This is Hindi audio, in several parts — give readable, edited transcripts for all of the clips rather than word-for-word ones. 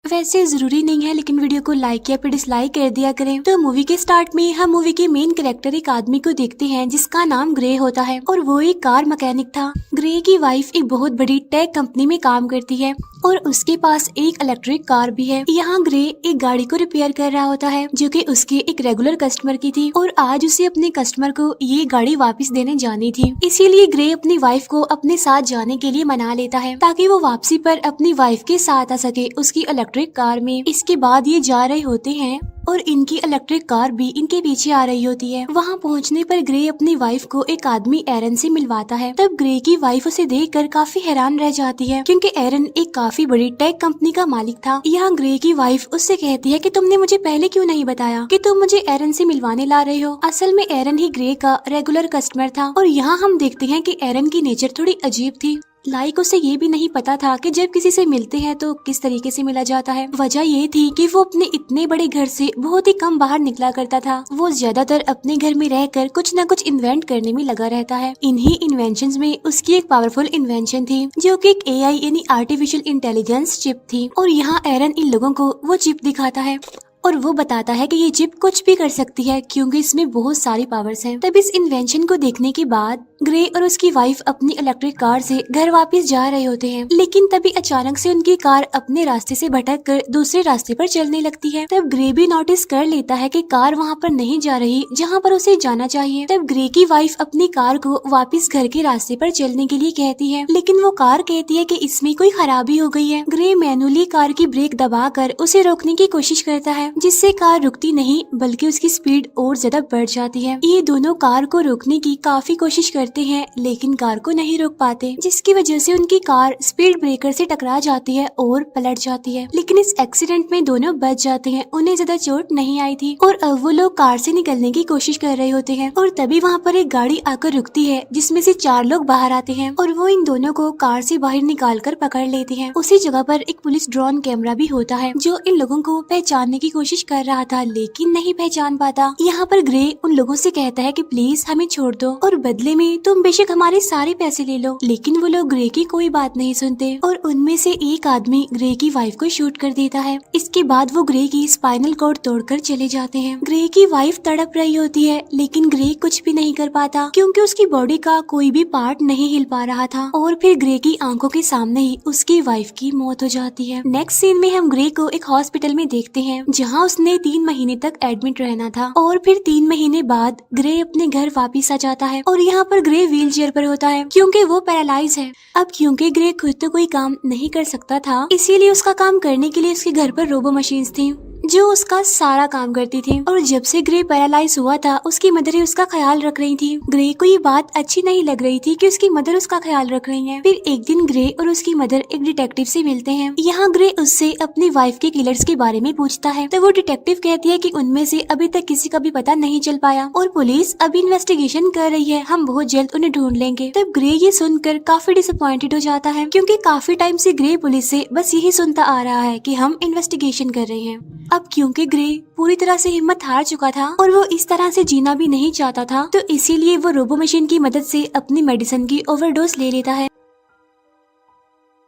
वैसे जरूरी नहीं है, लेकिन वीडियो को लाइक या फिर डिसलाइक कर दिया करें। तो मूवी के स्टार्ट में हम मूवी के मेन कैरेक्टर एक आदमी को देखते हैं जिसका नाम ग्रे होता है और वो एक कार मैकेनिक था। ग्रे की वाइफ एक बहुत बड़ी टेक कंपनी में काम करती है और उसके पास एक इलेक्ट्रिक कार भी है। यहाँ ग्रे एक गाड़ी को रिपेयर कर रहा होता है जो कि उसके एक रेगुलर कस्टमर की थी और आज उसे अपने कस्टमर को ये गाड़ी वापस देने जानी थी। इसीलिए ग्रे अपनी वाइफ को अपने साथ जाने के लिए मना लेता है ताकि वो वापसी पर अपनी वाइफ के साथ आ सके उसकी इलेक्ट्रिक कार में। इसके बाद ये जा रहे होते हैं और इनकी इलेक्ट्रिक कार भी इनके पीछे आ रही होती है। वहाँ पहुँचने पर ग्रे अपनी वाइफ को एक आदमी एरन से मिलवाता है। तब ग्रे की वाइफ उसे देखकर काफी हैरान रह जाती है क्योंकि एरन एक काफी बड़ी टेक कंपनी का मालिक था। यहाँ ग्रे की वाइफ उससे कहती है कि तुमने मुझे पहले क्यों नहीं बताया कि तुम मुझे एरन से मिलवाने ला रहे हो। असल में एरन ही ग्रे का रेगुलर कस्टमर था और यहाँ हम देखते हैं कि एरन की नेचर थोड़ी अजीब थी। लाइक उसे ये भी नहीं पता था कि जब किसी से मिलते हैं तो किस तरीके से मिला जाता है। वजह ये थी कि वो अपने इतने बड़े घर से बहुत ही कम बाहर निकला करता था। वो ज्यादातर अपने घर में रहकर कुछ न कुछ इन्वेंट करने में लगा रहता है। इन्हीं इन्वेंशंस में उसकी एक पावरफुल इन्वेंशन थी जो कि एक एआई यानी आर्टिफिशियल इंटेलिजेंस चिप थी और यहाँ एरन इन लोगों को वो चिप दिखाता है और वो बताता है कि ये चिप कुछ भी कर सकती है क्योंकि इसमें बहुत सारी पावर्स हैं। तब इस इन्वेंशन को देखने के बाद ग्रे और उसकी वाइफ अपनी इलेक्ट्रिक कार से घर वापस जा रहे होते हैं, लेकिन तभी अचानक से उनकी कार अपने रास्ते से भटक कर दूसरे रास्ते पर चलने लगती है। तब ग्रे भी नोटिस कर लेता है कि कार वहाँ पर नहीं जा रही जहाँ पर उसे जाना चाहिए। तब ग्रे की वाइफ अपनी कार को वापस घर के रास्ते पर चलने के लिए कहती है, लेकिन वो कार कहती है कि इसमें कोई खराबी हो गई है। ग्रे मैनुअली कार की ब्रेक दबाकर उसे रोकने की कोशिश करता है जिससे कार रुकती नहीं बल्कि उसकी स्पीड और ज्यादा बढ़ जाती है। ये दोनों कार को रोकने की काफी कोशिश करते हैं लेकिन कार को नहीं रोक पाते, जिसकी वजह से उनकी कार स्पीड ब्रेकर से टकरा जाती है और पलट जाती है। लेकिन इस एक्सीडेंट में दोनों बच जाते हैं, उन्हें ज्यादा चोट नहीं आई थी और अब वो लोग कार से निकलने की कोशिश कर रहे होते हैं और तभी वहाँ पर एक गाड़ी आकर रुकती है जिसमें से 4 लोग बाहर आते हैं और वो इन दोनों को कार से बाहर निकाल कर पकड़ लेते हैं। उसी जगह पर एक पुलिस ड्रोन कैमरा भी होता है जो इन लोगों को पहचानने की कोशिश कर रहा था लेकिन नहीं पहचान पाता। यहाँ पर ग्रे उन लोगों से कहता है कि प्लीज हमें छोड़ दो और बदले में तुम बेशक हमारे सारे पैसे ले लो, लेकिन वो लोग ग्रे की कोई बात नहीं सुनते और उनमें से एक आदमी ग्रे की वाइफ को शूट कर देता है। इसके बाद वो ग्रे की स्पाइनल कॉर्ड तोड़कर चले जाते हैं। ग्रे की वाइफ तड़प रही होती है लेकिन ग्रे कुछ भी नहीं कर पाता क्योंकि उसकी बॉडी का कोई भी पार्ट नहीं हिल पा रहा था और फिर ग्रे की आंखों के सामने ही उसकी वाइफ की मौत हो जाती है। नेक्स्ट सीन में हम ग्रे को एक हॉस्पिटल में देखते हैं जहाँ उसने 3 महीने तक एडमिट रहना था और फिर 3 महीने बाद ग्रे अपने घर वापिस आ जाता है और यहाँ पर ग्रे व्हील चेयर पर होता है क्योंकि वो पैरालाइज है। अब क्योंकि ग्रे खुद तो कोई काम नहीं कर सकता था इसीलिए उसका काम करने के लिए उसके घर पर रोबो मशीन्स थी जो उसका सारा काम करती थी और जब से ग्रे पैरालाइज हुआ था उसकी मदर ही उसका ख्याल रख रही थी। ग्रे को ये बात अच्छी नहीं लग रही थी कि उसकी मदर उसका ख्याल रख रही है। फिर एक दिन ग्रे और उसकी मदर एक डिटेक्टिव से मिलते हैं। यहाँ ग्रे उससे अपनी वाइफ के किलर्स के बारे में पूछता है तो वो डिटेक्टिव कहती है कि उनमें से अभी तक किसी का भी पता नहीं चल पाया और पुलिस अभी इन्वेस्टिगेशन कर रही है, हम बहुत जल्द उन्हें ढूंढ लेंगे। तब ग्रे ये सुनकर काफी डिसअपॉइंटेड हो जाता है क्योंकि काफी टाइम से ग्रे पुलिस से बस यही सुनता आ रहा है कि हम इन्वेस्टिगेशन कर रहे हैं। अब क्योंकि ग्रे पूरी तरह से हिम्मत हार चुका था और वो इस तरह से जीना भी नहीं चाहता था तो इसीलिए वो रोबो मशीन की मदद से अपनी मेडिसिन की ओवरडोज ले लेता है।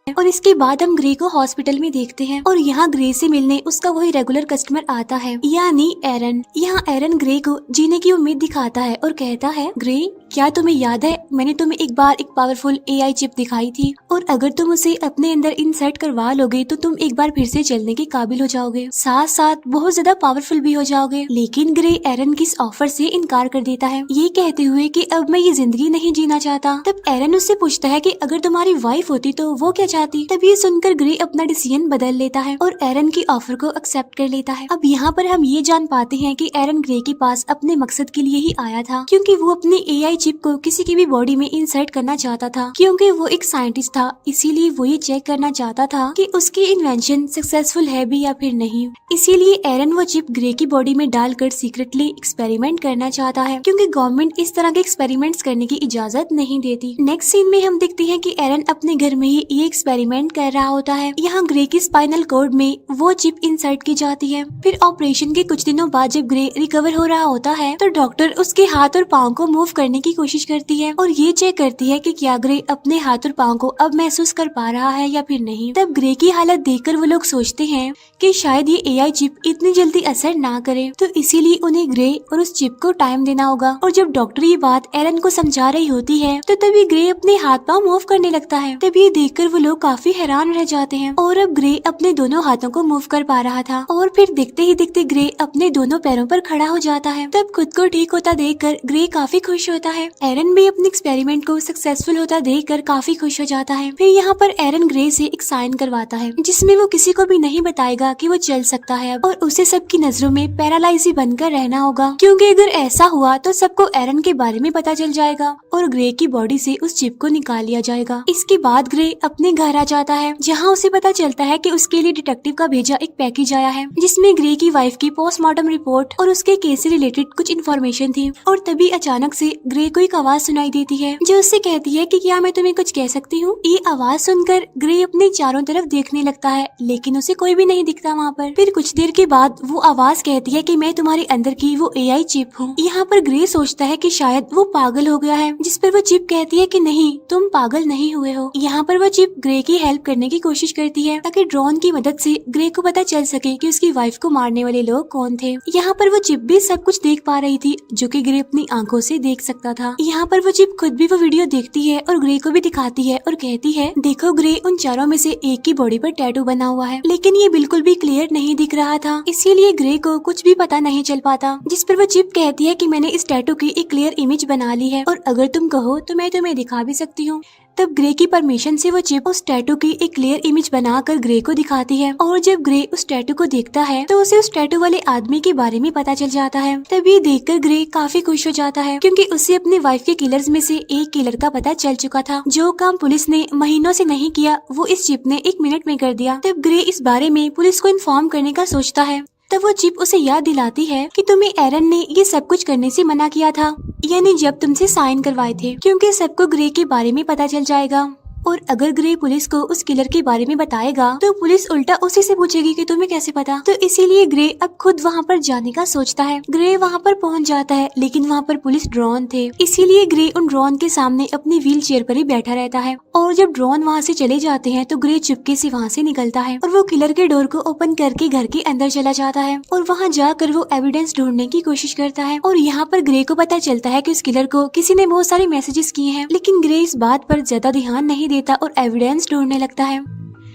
और इसके बाद हम ग्रे को हॉस्पिटल में देखते हैं और यहाँ ग्रे से मिलने उसका वही रेगुलर कस्टमर आता है यानी एरन। यहाँ एरन ग्रे को जीने की उम्मीद दिखाता है और कहता है, ग्रे क्या तुम्हें याद है मैंने तुम्हें एक बार एक पावरफुल एआई चिप दिखाई थी और अगर तुम उसे अपने अंदर इंसर्ट करवा लोगे तो तुम एक बार फिर से चलने के काबिल हो जाओगे, साथ साथ बहुत ज्यादा पावरफुल भी हो जाओगे। लेकिन ग्रे एरन की इस ऑफर से इनकार कर देता है ये कहते हुए कि अब मैं ये जिंदगी नहीं जीना चाहता। तब एरन उससे पूछता है कि अगर तुम्हारी वाइफ होती तो वो क्या चाहती। तब ये सुनकर ग्रे अपना डिसीजन बदल लेता है और एरन की ऑफर को एक्सेप्ट कर लेता है। अब यहाँ पर हम ये जान पाते हैं कि एरन ग्रे के पास अपने मकसद के लिए ही आया था क्योंकि वो अपनी एआई चिप को किसी की भी बॉडी में इंसर्ट करना चाहता था। क्योंकि वो एक साइंटिस्ट था इसीलिए वो ये चेक करना चाहता था कि उसकी इन्वेंशन सक्सेसफुल है भी या फिर नहीं। इसीलिए एरन वो चिप ग्रे की बॉडी में डालकर सीक्रेटली एक्सपेरिमेंट करना चाहता है क्योंकि गवर्नमेंट इस तरह के एक्सपेरिमेंट्स करने की इजाजत नहीं देती। नेक्स्ट सीन में हम देखते हैं कि एरन अपने घर में ही ये एक्सपेरिमेंट कर रहा होता है। यहाँ ग्रे की स्पाइनल कॉर्ड में वो चिप इंसर्ट की जाती है। फिर ऑपरेशन के कुछ दिनों बाद जब ग्रे रिकवर हो रहा होता है तो डॉक्टर उसके हाथ और पाँव को मूव करने की कोशिश करती है और ये चेक करती है कि क्या ग्रे अपने हाथ और पाँव को अब महसूस कर पा रहा है या फिर नहीं। तब ग्रे की हालत देखकर वो लोग सोचते हैं कि शायद ये AI चिप इतनी जल्दी असर ना करे, तो इसीलिए उन्हें ग्रे और उस चिप को टाइम देना होगा। और जब डॉक्टर ये बात एरन को समझा रही होती है तो तभी ग्रे अपने हाथ पाँव मूव करने लगता है। तब ये देखकर वो लोग काफी हैरान रह जाते हैं और अब ग्रे अपने दोनों हाथों को मूव कर पा रहा था और फिर देखते ही देखते ग्रे अपने दोनों पैरों पर खड़ा हो जाता है। तब खुद को ठीक होता देखकर ग्रे काफी खुश होता है। एरन भी अपने एक्सपेरिमेंट को सक्सेसफुल होता देखकर काफी खुश हो जाता है। फिर यहाँ पर एरन ग्रे से एक साइन करवाता है जिसमें वो किसी को भी नहीं बताएगा कि वो चल सकता है अब, और उसे सबकी नजरों में पैरालाइज ही बनकर रहना होगा, क्योंकि अगर ऐसा हुआ तो सबको एरन के बारे में पता चल जाएगा और ग्रे की बॉडी से उस चिप को निकाल लिया जाएगा। इसके बाद ग्रे अपने घर आ जाता है जहाँ उसे पता चलता है कि उसके लिए डिटेक्टिव का भेजा एक पैकेज आया है जिसमें ग्रे की वाइफ की पोस्टमार्टम रिपोर्ट और उसके केस से रिलेटेड कुछ इन्फॉर्मेशन थी। और तभी अचानक से ग्रे को एक आवाज सुनाई देती है जो उससे कहती है कि क्या मैं तुम्हें कुछ कह सकती हूँ। ये आवाज सुनकर ग्रे अपने चारों तरफ देखने लगता है लेकिन उसे कोई भी नहीं दिखता वहाँ पर। फिर कुछ देर के बाद वो आवाज कहती है कि मैं तुम्हारे अंदर की वो AI चिप हूँ। यहाँ पर ग्रे सोचता है कि शायद वो पागल हो गया है, जिस पर वो चिप कहती है कि नहीं, तुम पागल नहीं हुए हो। यहाँ पर वो चिप ग्रे की हेल्प करने की कोशिश करती है ताकि ड्रोन की मदद से ग्रे को पता चल सके कि उसकी वाइफ को मारने वाले लोग कौन थे। यहाँ पर वो चिप भी सब कुछ देख पा रही थी जो कि ग्रे अपनी आंखों से देख सकता था। यहाँ पर वो चिप खुद भी वो वीडियो देखती है और ग्रे को भी दिखाती है और कहती है देखो ग्रे, उन चारों में से एक की बॉडी पर टैटू बना हुआ है लेकिन ये बिल्कुल भी क्लियर नहीं दिख रहा था, इसीलिए ग्रे को कुछ भी पता नहीं चल पाता। जिस पर वो चिप कहती है कि मैंने इस टैटू की एक क्लियर इमेज बना ली है और अगर तुम कहो तो मैं तुम्हें दिखा भी सकती हूँ। तब ग्रे की परमिशन से वो चिप उस टैटू की एक क्लियर इमेज बनाकर ग्रे को दिखाती है और जब ग्रे उस टैटू को देखता है तो उसे उस टैटू वाले आदमी के बारे में पता चल जाता है। तब ये देखकर ग्रे काफी खुश हो जाता है क्योंकि उसे अपनी वाइफ के किलर्स में से एक किलर का पता चल चुका था। जो काम पुलिस ने महीनों से नहीं किया वो इस चिप ने 1 मिनट में कर दिया। तब ग्रे इस बारे में पुलिस को इन्फॉर्म करने का सोचता है। तब वो चिप उसे याद दिलाती है कि तुम्हें एरन ने ये सब कुछ करने से मना किया था, यानी जब तुमसे साइन करवाए थे, क्योंकि सबको ग्रे के बारे में पता चल जाएगा और अगर ग्रे पुलिस को उस किलर के बारे में बताएगा तो पुलिस उल्टा उसी से पूछेगी कि तुम्हें कैसे पता। तो इसीलिए ग्रे अब खुद वहाँ पर जाने का सोचता है। ग्रे वहाँ पर पहुँच जाता है लेकिन वहाँ पर पुलिस ड्रोन थे, इसीलिए ग्रे उन ड्रोन के सामने अपनी व्हील चेयर पर ही बैठा रहता है और जब ड्रोन वहाँ से चले जाते हैं तो ग्रे चुपके से वहाँ से निकलता है और वो किलर के डोर को ओपन करके घर के अंदर चला जाता है और वहाँ जाकर वो एविडेंस ढूंढने की कोशिश करता है। और यहाँ पर ग्रे को पता चलता है कि उस किलर को किसी ने बहुत सारे मैसेजेस किए हैं, लेकिन ग्रे इस बात पर ज्यादा ध्यान नहीं देता और एविडेंस ढूंढने लगता है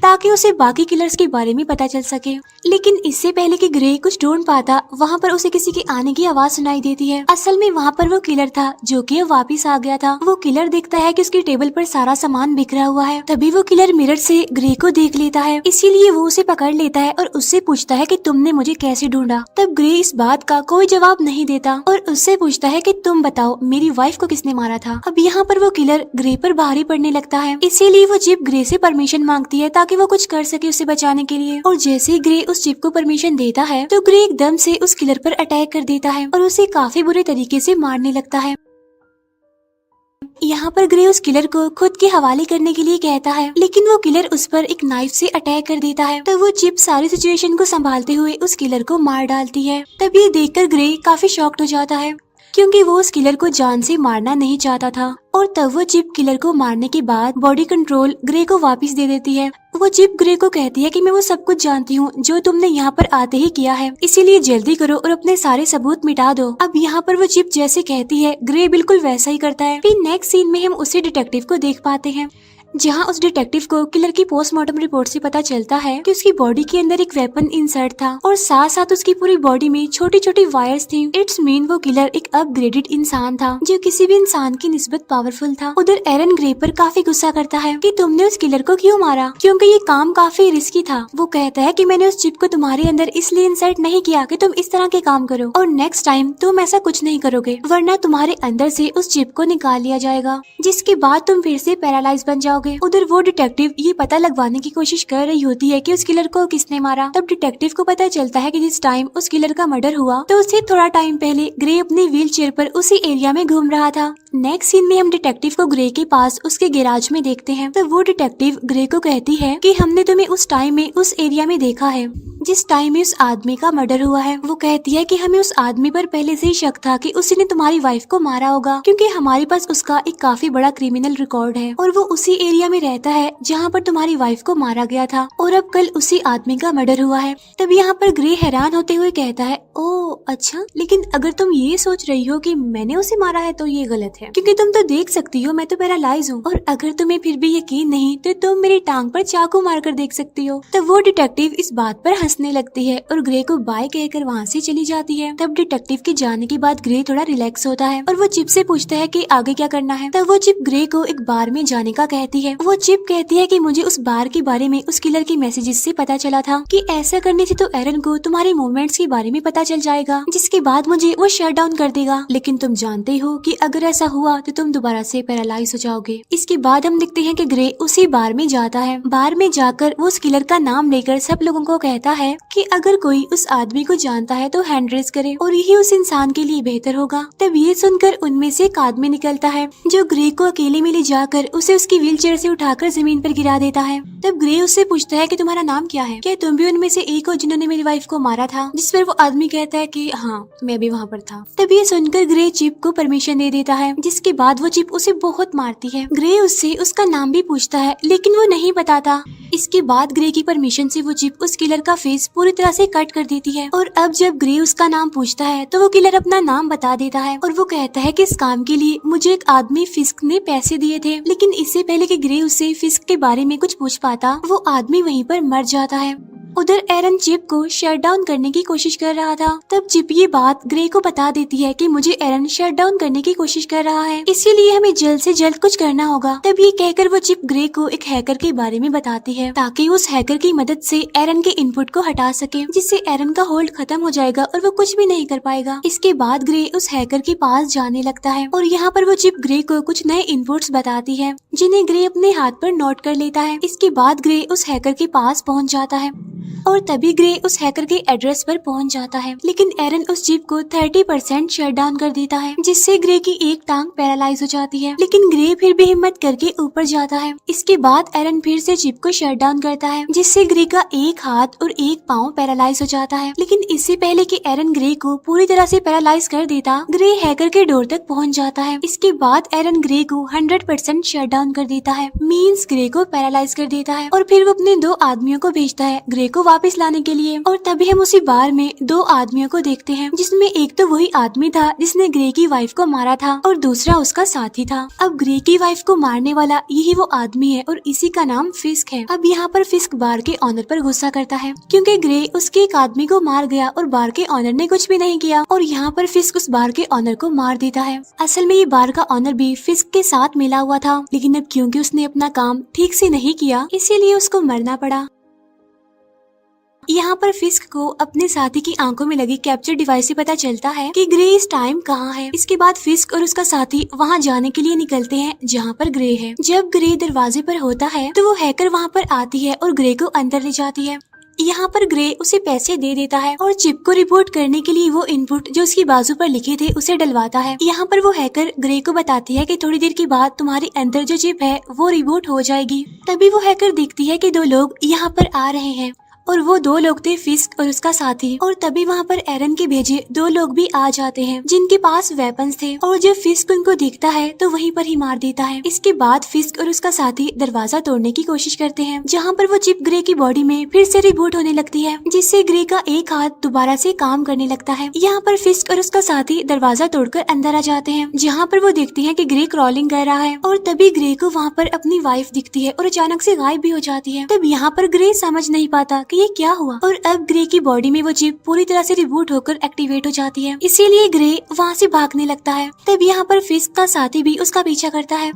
ताकि उसे बाकी किलर्स के बारे में पता चल सके। लेकिन इससे पहले कि ग्रे कुछ ढूंढ पाता वहाँ पर उसे किसी के आने की आवाज सुनाई देती है। असल में वहाँ पर वो किलर था जो कि वापस आ गया था। वो किलर देखता है कि उसकी टेबल पर सारा सामान बिखरा हुआ है। तभी वो किलर मिरर से ग्रे को देख लेता है, इसीलिए वो उसे पकड़ लेता है और उससे पूछता है कि तुमने मुझे कैसे ढूंढा। तब ग्रे इस बात का कोई जवाब नहीं देता और उससे पूछता है कि तुम बताओ मेरी वाइफ को किसने मारा था। अब यहाँ पर वो किलर ग्रे पर भारी पड़ने लगता है, इसीलिए वो चिप ग्रे से परमिशन मांगती है ताकि वो कुछ कर सके उसे बचाने के लिए। और जैसे ही ग्रे उस चिप को परमिशन देता है तो ग्रे एकदम से उस किलर पर अटैक कर देता है और उसे काफी बुरे तरीके से मारने लगता है। यहाँ पर ग्रे उस किलर को खुद के हवाले करने के लिए कहता है, लेकिन वो किलर उस पर एक नाइफ से अटैक कर देता है। तो वो चिप सारी सिचुएशन को संभालते हुए उस किलर को मार डालती है। तब ये देखकर ग्रे काफी शॉक्ड हो जाता है क्योंकि वो उस किलर को जान से मारना नहीं चाहता था। और तब वो चिप किलर को मारने के बाद बॉडी कंट्रोल ग्रे को वापस दे देती है। वो चिप ग्रे को कहती है कि मैं वो सब कुछ जानती हूँ जो तुमने यहाँ पर आते ही किया है, इसीलिए जल्दी करो और अपने सारे सबूत मिटा दो। अब यहाँ पर वो चिप जैसे कहती है ग्रे बिल्कुल वैसा ही करता है। फिर नेक्स्ट सीन में हम उसी डिटेक्टिव को देख पाते हैं जहाँ उस डिटेक्टिव को किलर की पोस्टमार्टम रिपोर्ट से पता चलता है कि उसकी बॉडी के अंदर एक वेपन इंसर्ट था और साथ साथ उसकी पूरी बॉडी में छोटी छोटी वायर्स थी। इट्स मीन वो किलर एक अपग्रेडेड इंसान था जो किसी भी इंसान की निस्बत पावरफुल था। उधर एरन ग्रे पर काफी गुस्सा करता है कि तुमने उस किलर को क्यों मारा, क्योंकि ये काम काफी रिस्की था। वो कहता है कि मैंने उस चिप को तुम्हारे अंदर इसलिए इंसर्ट नहीं किया कि तुम इस तरह के काम करो और नेक्स्ट टाइम तुम ऐसा कुछ नहीं करोगे, वरना तुम्हारे अंदर से उस चिप को निकाल लिया जाएगा, जिसके बाद तुम फिर से पैरालाइज बन जाओगे जाओगे। उधर वो डिटेक्टिव ये पता लगवाने की कोशिश कर रही होती है कि उस किलर को किसने मारा। तब डिटेक्टिव को पता चलता है कि जिस टाइम उस किलर का मर्डर हुआ तो उससे थोड़ा टाइम पहले ग्रे अपनी व्हील चेयर पर उसी एरिया में घूम रहा था। नेक्स्ट सीन में हम डिटेक्टिव को ग्रे के पास उसके गैराज में देखते हैं। तो वो डिटेक्टिव ग्रे को कहती है कि हमने तुम्हें उस टाइम में उस एरिया में देखा है जिस टाइम में उस आदमी का मर्डर हुआ है। वो कहती है कि हमें उस आदमी पर पहले से ही शक था कि उसने तुम्हारी वाइफ को मारा होगा, क्योंकि हमारे पास उसका एक काफी बड़ा क्रिमिनल रिकॉर्ड है और वो उसी एरिया में रहता है जहाँ पर तुम्हारी वाइफ को मारा गया था और अब कल उसी आदमी का मर्डर हुआ है। तब यहाँ पर ग्रे हैरान होते हुए कहता है, ओ अच्छा, लेकिन अगर तुम ये सोच रही हो कि मैंने उसे मारा है तो ये गलत है, क्योंकि तुम तो देख सकती हो मैं तो पैरालाइज हूँ, और अगर तुम्हें फिर भी यकीन नहीं तो तुम मेरी टांग पर चाकू मार कर देख सकती हो। तब वो डिटेक्टिव इस बात पर हंसने लगती है और ग्रे को बाय कहकर वहाँ से चली जाती है। तब डिटेक्टिव के जाने के बाद ग्रे थोड़ा रिलैक्स होता है और वो चिप से पूछता है कि आगे क्या करना है। तब वो चिप ग्रे को एक बार में जाने का कहती है। वो चिप कहती है कि मुझे उस बार के बारे में उस किलर के मैसेजेस से पता चला था कि ऐसा करने से तो एरन को तुम्हारे मूवमेंट्स के बारे में पता चल जाएगा, जिसके बाद मुझे वो शट डाउन कर देगा। लेकिन तुम जानते हो कि अगर ऐसा हुआ तो तुम दोबारा से पैरालाइज हो जाओगे। इसके बाद हम देखते हैं कि ग्रे उसी बार में जाता है। बार में जाकर वो उस किलर का नाम लेकर सब लोगों को कहता है कि अगर कोई उस आदमी को जानता है तो हैंड रेज करे और यही उस इंसान के लिए बेहतर होगा। तब ये सुनकर उनमें से एक आदमी निकलता है जो ग्रे को अकेले में ले जाकर उसे उसकी व्हील चेयर से उठाकर जमीन पर गिरा देता है। तब ग्रे उससे पूछता है कि तुम्हारा नाम क्या है, क्या तुम भी उनमें से एक हो जिन्होंने मेरी वाइफ को मारा था। जिस पर वो आदमी कहता है कि हाँ, मैं भी वहाँ पर था। तब ये सुनकर ग्रे चिप को परमिशन दे देता है, जिसके बाद वो चिप उसे बहुत मारती है। ग्रे उससे उसका नाम भी पूछता है लेकिन वो नहीं बताता। इसके बाद ग्रे की परमिशन से वो चिप उस किलर का फेस पूरी तरह से कट कर देती है और अब जब ग्रे उसका नाम पूछता है तो वो किलर अपना नाम बता देता है और वो कहता है कि इस काम के लिए मुझे एक आदमी फिस्क ने पैसे दिए थे। लेकिन इससे पहले कि ग्रे उससे फिस्क के बारे में कुछ पूछ पाता, वो आदमी वहीं पर मर जाता है। उधर एरन चिप को शट डाउन करने की कोशिश कर रहा था। तब चिप ये बात ग्रे को बता देती है कि मुझे एरन शट डाउन करने की कोशिश कर रहा है, इसीलिए हमें जल्द से जल्द कुछ करना होगा। तब ये कहकर वो चिप ग्रे को एक हैकर के बारे में बताती है ताकि उस हैकर की मदद से एरन के इनपुट को हटा सके, जिससे एरन का होल्ड खत्म हो जाएगा और वो कुछ भी नहीं कर पाएगा। इसके बाद ग्रे उस हैकर के पास जाने लगता है और यहाँ पर वो चिप ग्रे को कुछ नए इनपुट्स बताती है जिन्हें ग्रे अपने हाथ पर नोट कर लेता है। इसके बाद ग्रे उस हैकर के पास पहुँच जाता है और तभी ग्रे उस हैकर के एड्रेस पर पहुंच जाता है। लेकिन एरन उस चिप को 30% शट डाउन कर देता है, जिससे ग्रे की एक टांग पैरालाइज हो जाती है। लेकिन ग्रे फिर भी हिम्मत करके ऊपर जाता है। इसके बाद एरन फिर से चिप को शट डाउन करता है, जिससे ग्रे का एक हाथ और एक पाँव पैरालाइज हो जाता है। लेकिन इससे पहले कि एरन ग्रे को पूरी तरह से पैरालाइज कर देता, ग्रे हैकर के डोर तक पहुँच जाता है। इसके बाद एरन ग्रे को 100% शट डाउन कर देता है, मीन्स ग्रे को पैरालाइज कर देता है और फिर वो अपने 2 आदमियों को भेजता है ग्रे को वापस लाने के लिए। और तभी हम उसी बार में 2 आदमियों को देखते हैं, जिसमें एक तो वही आदमी था जिसने ग्रे की वाइफ को मारा था और दूसरा उसका साथी था। अब ग्रे की वाइफ को मारने वाला यही वो आदमी है और इसी का नाम फिस्क है। अब यहाँ पर फिस्क बार के ऑनर पर गुस्सा करता है क्योंकि ग्रे उसके एक आदमी को मार गया और बार के ऑनर ने कुछ भी नहीं किया, और यहाँ पर फिस्क उस बार के ऑनर को मार देता है। असल में ये बार का ऑनर भी फिस्क के साथ मिला हुआ था, लेकिन अब क्योंकि उसने अपना काम ठीक से नहीं किया इसीलिए उसको मरना पड़ा। यहाँ पर फिस्क को अपने साथी की आंखों में लगी कैप्चर डिवाइस से पता चलता है कि ग्रे इस टाइम कहाँ है। इसके बाद फिस्क और उसका साथी वहाँ जाने के लिए निकलते हैं जहाँ पर ग्रे है। जब ग्रे दरवाजे पर होता है तो वो हैकर वहाँ पर आती है और ग्रे को अंदर ले जाती है। यहाँ पर ग्रे उसे पैसे दे देता है और चिप को रिपोर्ट करने के लिए वो इनपुट जो उसकी बाजू पर लिखे थे उसे डलवाता है। यहाँ पर वो हैकर ग्रे को बताती है कि थोड़ी देर के बाद तुम्हारे अंदर जो चिप है वो रिबूट हो जाएगी। तभी वो हैकर देखती है कि 2 लोग यहाँ पर आ रहे हैं और वो 2 लोग थे फिस्क और उसका साथी। और तभी वहाँ पर एरन के भेजे 2 लोग भी आ जाते हैं जिनके पास वेपन्स थे, और जब फिस्क उनको देखता है तो वहीं पर ही मार देता है। इसके बाद फिस्क और उसका साथी दरवाजा तोड़ने की कोशिश करते हैं, जहाँ पर वो चिप ग्रे की बॉडी में फिर से रिबूट होने लगती है, जिससे ग्रे का एक हाथ दोबारा से काम करने लगता है। यहाँ पर फिस्क और उसका साथी दरवाजा तोड़कर अंदर आ जाते हैं, जहाँ पर वो देखते हैं कि ग्रे क्रॉलिंग कर रहा है, और तभी ग्रे को वहाँ पर अपनी वाइफ दिखती है और अचानक से गायब भी हो जाती है। तब यहाँ पर ग्रे समझ नहीं पाता ये क्या हुआ, और अब ग्रे की बॉडी में वो चिप पूरी तरह से रिबूट होकर एक्टिवेट हो जाती है, इसीलिए ग्रे वहाँ से भागने लगता है। तब यहाँ पर फिस्क का साथी भी उसका पीछा करता है।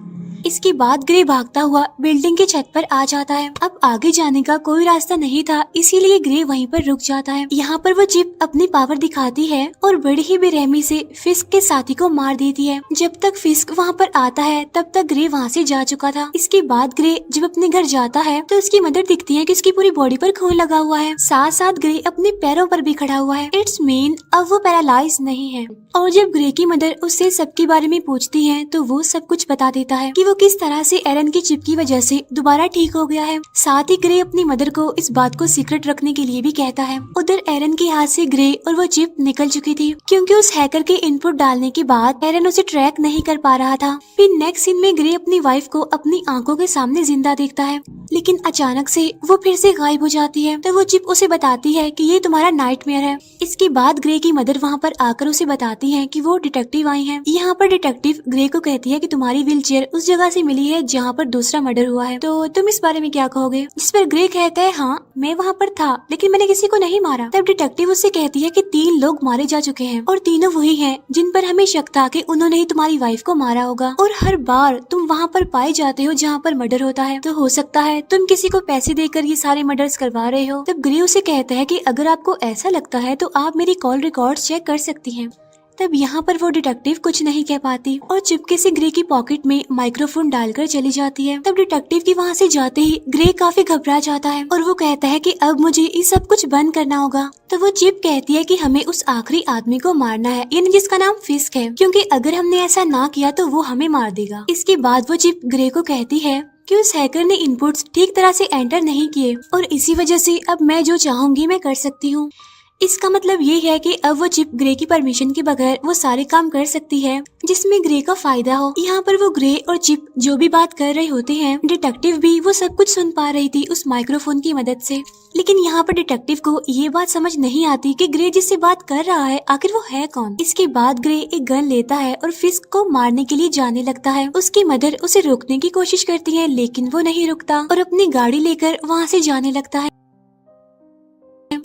इसके बाद ग्रे भागता हुआ बिल्डिंग के छत पर आ जाता है। अब आगे जाने का कोई रास्ता नहीं था, इसीलिए ग्रे वहीं पर रुक जाता है। यहाँ पर वो चिप अपनी पावर दिखाती है और बड़ी ही बेरहमी से फिस्क के साथी को मार देती है। जब तक फिस्क वहाँ पर आता है तब तक ग्रे वहाँ से जा चुका था। इसके बाद ग्रे जब अपने घर जाता है तो उसकी मदर दिखती है कि उसकी पूरी बॉडी पर खून लगा हुआ है, साथ साथ ग्रे अपने पैरों पर भी खड़ा हुआ है। इट्स मीन अब वो पैरालाइज नहीं है। और जब ग्रे की मदर उससे सबके बारे में पूछती है तो वो सब कुछ बता देता है कि वो किस तरह से एरन की चिप की वजह से दोबारा ठीक हो गया है। साथ ही ग्रे अपनी मदर को इस बात को सीक्रेट रखने के लिए भी कहता है। उधर एरन के हाथ से ग्रे और वो चिप निकल चुकी थी, क्योंकि उस हैकर के इनपुट डालने के बाद एरन उसे ट्रैक नहीं कर पा रहा था। फिर नेक्स्ट सीन में ग्रे अपनी वाइफ को अपनी आंखों के सामने जिंदा देखता है, लेकिन अचानक से वो फिर से गायब हो जाती है। तो वो चिप उसे बताती है कि ये तुम्हारा नाइटमेयर है। इसके बाद ग्रे की मदर वहाँ पर आकर उसे बताती है कि वो डिटेक्टिव आई हैं। यहाँ पर डिटेक्टिव ग्रे को कहती है कि तुम्हारी व्हीलचेयर उस जगह से मिली है जहाँ पर दूसरा मर्डर हुआ है, तो तुम इस बारे में क्या कहोगे। जिस पर ग्रे कहता है हाँ मैं वहाँ पर था, लेकिन मैंने किसी को नहीं मारा। तब डिटेक्टिव उससे कहती है कि 3 लोग मारे जा चुके हैं और तीनों वही हैं जिन पर हमें शक था कि उन्होंने ही तुम्हारी वाइफ को मारा होगा, और हर बार तुम वहाँ पर पाए जाते हो जहाँ पर मर्डर होता है, तो हो सकता है तुम किसी को पैसे देकर ये सारे मर्डर्स करवा रहे हो। तब ग्रे उसे कहता है कि अगर आपको ऐसा लगता है तो आप मेरी कॉल रिकॉर्ड्स चेक कर सकती हैं। तब यहाँ पर वो डिटेक्टिव कुछ नहीं कह पाती और चुपके से ग्रे की पॉकेट में माइक्रोफोन डालकर चली जाती है। तब डिटेक्टिव की वहाँ से जाते ही ग्रे काफी घबरा जाता है और वो कहता है कि अब मुझे ये सब कुछ बंद करना होगा। तो वो चिप कहती है कि हमें उस आखिरी आदमी को मारना है, यानी जिसका नाम फिस्क है, क्योंकि अगर हमने ऐसा ना किया तो वो हमें मार देगा। इसके बाद वो चिप ग्रे को कहती है कि उस हैकर ने इनपुट्स ठीक तरह से एंटर नहीं किए और इसी वजह से अब मैं जो चाहूंगी मैं कर सकती हूँ। इसका मतलब ये है कि अब वो चिप ग्रे की परमिशन के बगैर वो सारे काम कर सकती है जिसमें ग्रे का फायदा हो। यहाँ पर वो ग्रे और चिप जो भी बात कर रहे होते हैं, डिटेक्टिव भी वो सब कुछ सुन पा रही थी उस माइक्रोफोन की मदद से। लेकिन यहाँ पर डिटेक्टिव को ये बात समझ नहीं आती कि ग्रे जिससे बात कर रहा है आखिर वो है कौन। इसके बाद ग्रे एक गन लेता है और फिस्क को मारने के लिए जाने लगता है। उसकी मदर उसे रोकने की कोशिश करती है, लेकिन वो नहीं रुकता और अपनी गाड़ी लेकर वहाँ से जाने लगता है।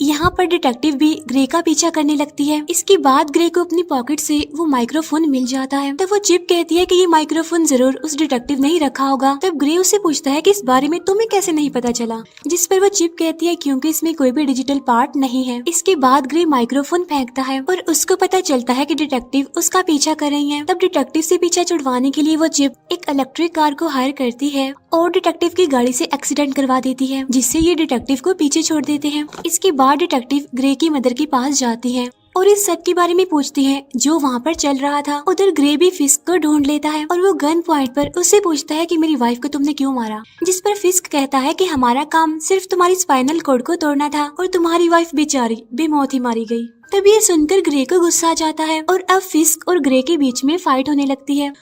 यहाँ पर डिटेक्टिव भी ग्रे का पीछा करने लगती है। इसके बाद ग्रे को अपनी पॉकेट से वो माइक्रोफोन मिल जाता है। तब वो चिप कहती है कि ये माइक्रोफोन जरूर उस डिटेक्टिव ने ही रखा होगा। तब ग्रे उससे पूछता है कि इस बारे में तुम्हें कैसे नहीं पता चला, जिस पर वो चिप कहती है क्योंकि इसमें कोई भी डिजिटल पार्ट नहीं है। इसके बाद ग्रे माइक्रोफोन फेंकता है और उसको पता चलता है कि डिटेक्टिव उसका पीछा कर रही है। तब डिटेक्टिव से पीछा छुड़वाने के लिए वो चिप एक इलेक्ट्रिक कार को हायर करती है और डिटेक्टिव की गाड़ी से एक्सीडेंट करवा देती है, जिससे ये डिटेक्टिव को पीछे छोड़ देते हैं। इसके बाद डिटेक्टिव ग्रे की मदर के पास जाती है और इस सब के बारे में पूछती है जो वहाँ पर चल रहा था। उधर ग्रे भी फिस्क को ढूंढ लेता है और वो गन पॉइंट पर उससे पूछता है कि मेरी वाइफ को तुमने क्यों मारा, जिस पर फिस्क कहता है कि हमारा काम सिर्फ तुम्हारी स्पाइनल कॉर्ड को तोड़ना था और तुम्हारी वाइफ बेचारी बेमौत ही मारी गई। तब ये सुनकर ग्रे को गुस्सा आ जाता है और अब फिस्क और ग्रे के बीच में फाइट होने लगती है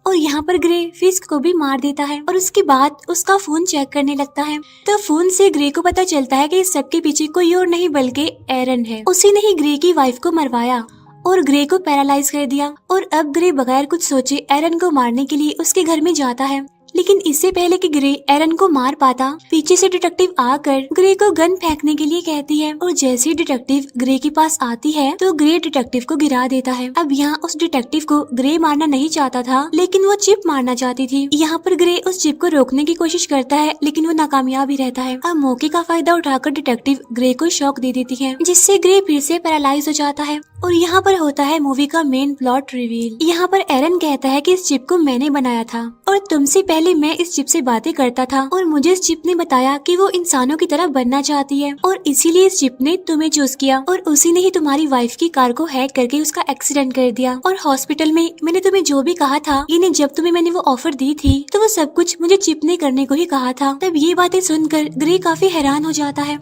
और यहाँ पर ग्रे फिस्क को भी मार देता है और उसके बाद उसका फोन चेक करने लगता है। तो फोन से ग्रे को पता चलता है कि इस सब के पीछे कोई और नहीं बल्कि एरन है। उसी ने ही ग्रे की वाइफ को मरवाया और ग्रे को पैरालाइज कर दिया और अब ग्रे बगैर कुछ सोचे एरन को मारने के लिए उसके घर में जाता है। लेकिन इससे पहले कि ग्रे एरन को मार पाता, पीछे से डिटेक्टिव आकर ग्रे को गन फेंकने के लिए कहती है और जैसे ही डिटेक्टिव ग्रे के पास आती है तो ग्रे डिटेक्टिव को गिरा देता है। अब यहाँ उस डिटेक्टिव को ग्रे मारना नहीं चाहता था, लेकिन वो चिप मारना चाहती थी। यहाँ पर ग्रे उस चिप को रोकने की कोशिश करता है, लेकिन वो नाकामयाब ही रहता है। अब मौके का फायदा उठाकर डिटेक्टिव ग्रे को शॉक दे देती है, जिससे ग्रे फिर से पैरालाइज हो जाता है। और यहाँ पर होता है मूवी का मेन प्लॉट रिवील। यहाँ पर एरन कहता है कि इस चिप को मैंने बनाया था और तुमसे पहले मैं इस चिप से बातें करता था और मुझे इस चिप ने बताया कि वो इंसानों की तरह बनना चाहती है और इसीलिए इस चिप ने तुम्हें चूज किया और उसी ने ही तुम्हारी वाइफ की कार को हैक करके उसका एक्सीडेंट कर दिया। और हॉस्पिटल में मैंने तुम्हें जो भी कहा था, यानी जब तुम्हें मैंने वो ऑफर दी थी, तो वो सब कुछ मुझे चिप ने करने को ही कहा था। तब ये बातें सुनकर ग्रे काफी हैरान हो जाता है।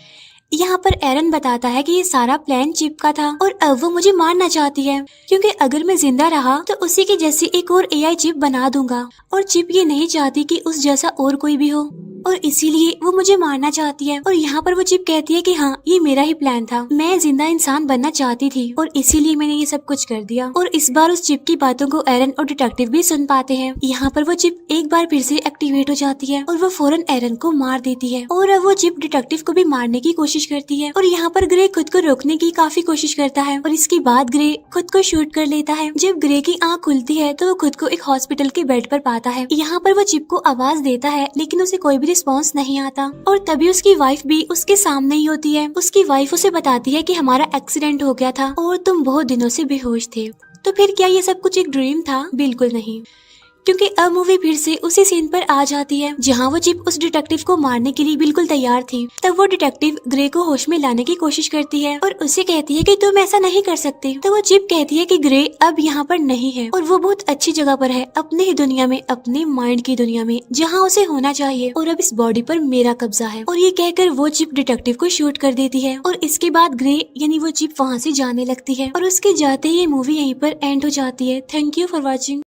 यहाँ पर एरन बताता है कि ये सारा प्लान चिप का था और अब वो मुझे मारना चाहती है, क्योंकि अगर मैं जिंदा रहा तो उसी के जैसी एक और एआई चिप बना दूंगा और चिप ये नहीं चाहती कि उस जैसा और कोई भी हो। और इसीलिए वो मुझे मारना चाहती है। और यहाँ पर वो चिप कहती है कि हाँ, ये मेरा ही प्लान था, मैं जिंदा इंसान बनना चाहती थी और इसीलिए मैंने ये सब कुछ कर दिया। और इस बार उस चिप की बातों को एरन और डिटेक्टिव भी सुन पाते हैं। यहाँ पर वो चिप एक बार फिर से एक्टिवेट हो जाती है और वो फौरन एरन को मार देती है और वो चिप डिटेक्टिव को भी मारने की कोशिश करती है। और यहाँ पर ग्रे खुद को रोकने की काफी कोशिश करता है और इसके बाद ग्रे खुद को शूट कर लेता है। जब ग्रे की आंख खुलती है तो वो खुद को एक हॉस्पिटल के बेड पर पाता है। यहाँ पर वो चिप को आवाज देता है लेकिन उसे कोई भी रिस्पॉन्स नहीं आता और तभी उसकी वाइफ भी उसके सामने ही होती है। उसकी वाइफ उसे बताती है कि हमारा एक्सीडेंट हो गया था और तुम बहुत दिनों से बेहोश थे। तो फिर क्या ये सब कुछ एक ड्रीम था? बिल्कुल नहीं, क्योंकि अब मूवी फिर से उसी सीन पर आ जाती है जहाँ वो चिप उस डिटेक्टिव को मारने के लिए बिल्कुल तैयार थी। तब वो डिटेक्टिव ग्रे को होश में लाने की कोशिश करती है और उसे कहती है कि तुम ऐसा नहीं कर सकते। तो वो चिप कहती है कि ग्रे अब यहाँ पर नहीं है और वो बहुत अच्छी जगह पर है, अपने ही दुनिया में, अपने माइंड की दुनिया में, जहाँ उसे होना चाहिए और अब इस बॉडी पर मेरा कब्जा है। और ये कहकर वो चिप डिटेक्टिव को शूट कर देती है और इसके बाद ग्रे यानी वो चिप वहाँ से जाने लगती है और उसके जाते ही ये मूवी यहीं पर एंड हो जाती है। Thank you for watching.